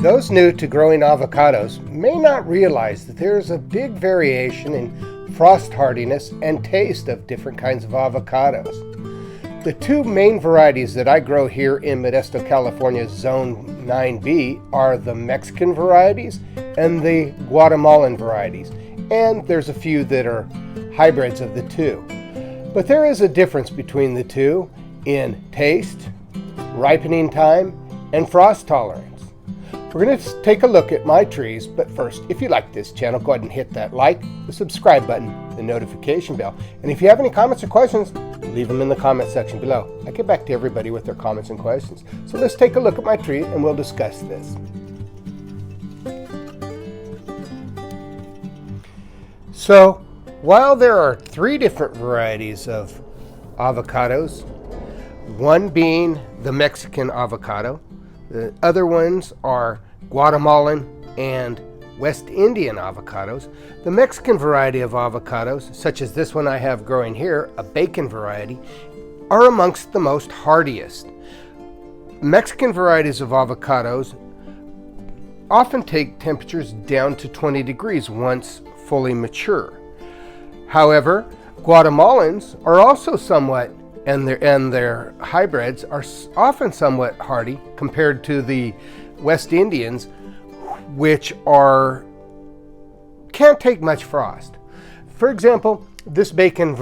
Those new to growing avocados may not realize that there is a big variation in frost hardiness and taste of different kinds of avocados. The two main varieties that I grow here in Modesto, California's Zone 9B are the Mexican varieties and the Guatemalan varieties, and there's a few that are hybrids of the two. But there is a difference between the two in taste, ripening time, and frost tolerance. We're going to take a look at my trees, but first, if you like this channel, go ahead and hit that like, the subscribe button, the notification bell. And if you have any comments or questions, leave them in the comment section below. I get back to everybody with their comments and questions. So let's take a look at my tree and we'll discuss this. So, while there are three different varieties of avocados, one being the Mexican avocado, the other ones are Guatemalan and West Indian avocados. The Mexican variety of avocados, such as this one I have growing here, a bacon variety, are amongst the most hardiest. Mexican varieties of avocados often take temperatures down to 20 degrees once fully mature. However, Guatemalans are also somewhat, and their hybrids are often somewhat hardy compared to the West Indians, which can't take much frost. For example, this bacon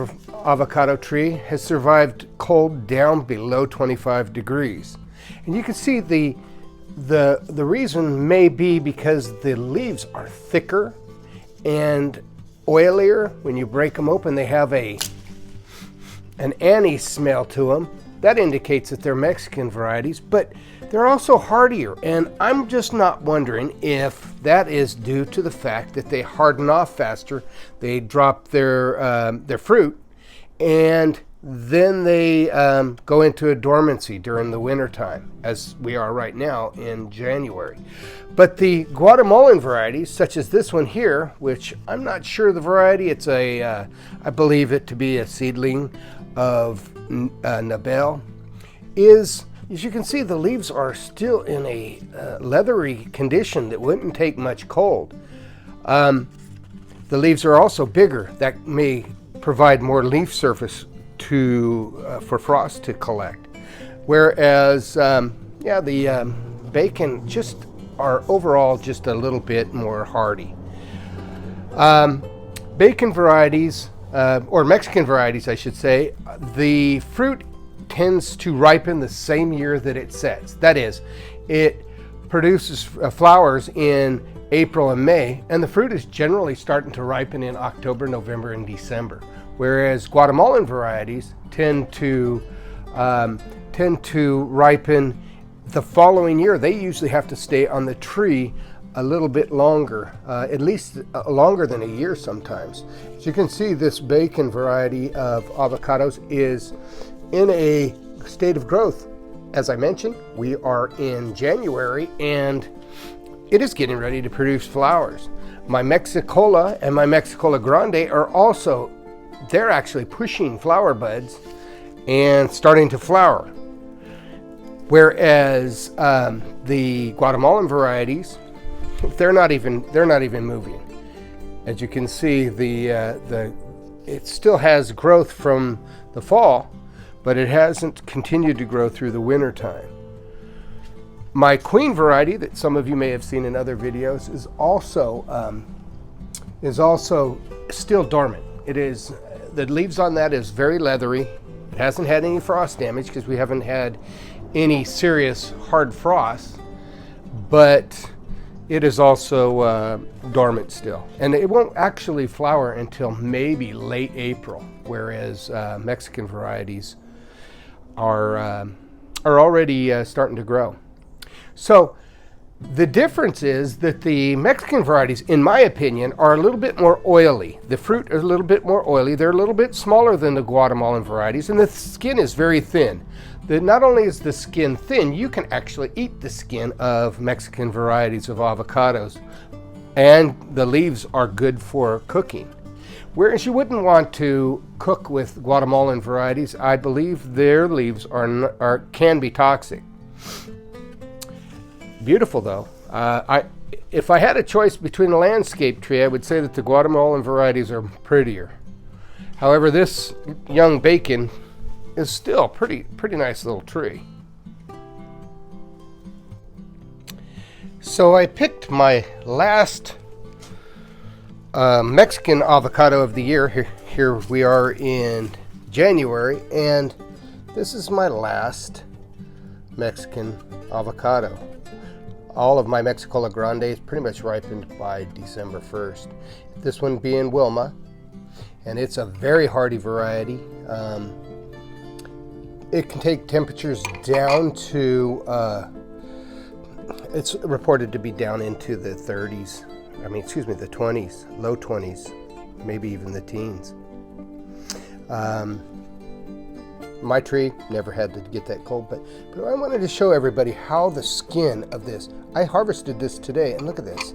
avocado tree has survived cold down below 25 degrees. And you can see the reason may be because the leaves are thicker and oilier. When you break them open, they have an anise smell to them. That indicates that they're Mexican varieties, but they're also hardier. And I'm just not wondering if that is due to the fact that they harden off faster. They drop their fruit, and then they go into a dormancy during the winter time, as we are right now in January. But the Guatemalan varieties, such as this one here, which I'm not sure the variety, it's I believe it to be a seedling of Nabel, is, as you can see, the leaves are still in a leathery condition that wouldn't take much cold. The leaves are also bigger. That may provide more leaf surface for frost to collect. Whereas, the bacon just are overall just a little bit more hardy. Bacon varieties, or Mexican varieties, I should say, the fruit tends to ripen the same year that it sets. That is, it produces flowers in April and May, and the fruit is generally starting to ripen in October, November, and December. Whereas Guatemalan varieties tend to ripen the following year. They usually have to stay on the tree a little bit longer, at least longer than a year sometimes. As you can see, this bacon variety of avocados is in a state of growth. As I mentioned, we are in January and it is getting ready to produce flowers. My Mexicola and my Mexicola Grande are also, they're actually pushing flower buds and starting to flower. Whereas the Guatemalan varieties, they're not even moving. As you can see, it still has growth from the fall, but it hasn't continued to grow through the winter time. My queen variety, that some of you may have seen in other videos, is also still dormant. The leaves on that is very leathery. It hasn't had any frost damage because we haven't had any serious hard frost, but it is also dormant still. And it won't actually flower until maybe late April, whereas Mexican varieties are already starting to grow. So the difference is that the Mexican varieties, in my opinion, are a little bit more oily. The fruit is a little bit more oily. They're a little bit smaller than the Guatemalan varieties, and the skin is very thin. Not only is the skin thin, you can actually eat the skin of Mexican varieties of avocados, and the leaves are good for cooking. Whereas you wouldn't want to cook with Guatemalan varieties. I believe their leaves can be toxic. Beautiful though. If I had a choice between a landscape tree, I would say that the Guatemalan varieties are prettier. However, this young bacon is still pretty nice little tree. So I picked my last Mexican avocado of the year. Here we are in January, and this is my last Mexican avocado. All of my Mexicola Grandes pretty much ripened by December 1st. This one being Wilma, and it's a very hardy variety. It can take temperatures down to, it's reported to be down into the 30s. The 20s, low 20s, maybe even the teens. My tree never had to get that cold, but I wanted to show everybody how the skin of this, I harvested this today, and look at this.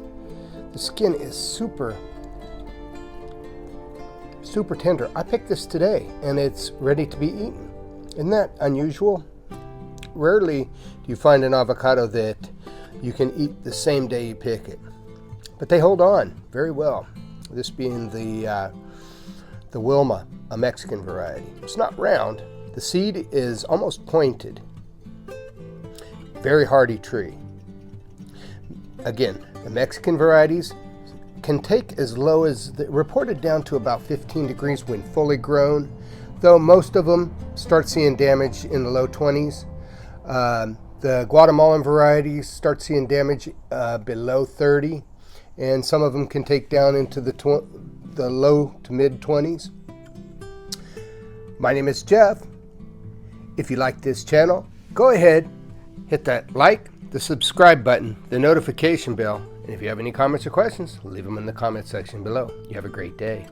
The skin is super tender. I picked this today, and it's ready to be eaten. Isn't that unusual? Rarely do you find an avocado that you can eat the same day you pick it. But they hold on very well. This being the Wilma, a Mexican variety. It's not round. The seed is almost pointed. Very hardy tree. Again, the Mexican varieties can take as low as, reported down to about 15 degrees when fully grown, though most of them start seeing damage in the low 20s. The Guatemalan varieties start seeing damage below 30. And some of them can take down into the low to mid 20s. My name is Jeff. If you like this channel, go ahead, hit that like, the subscribe button, the notification bell, and if you have any comments or questions, leave them in the comment section below. You have a great day.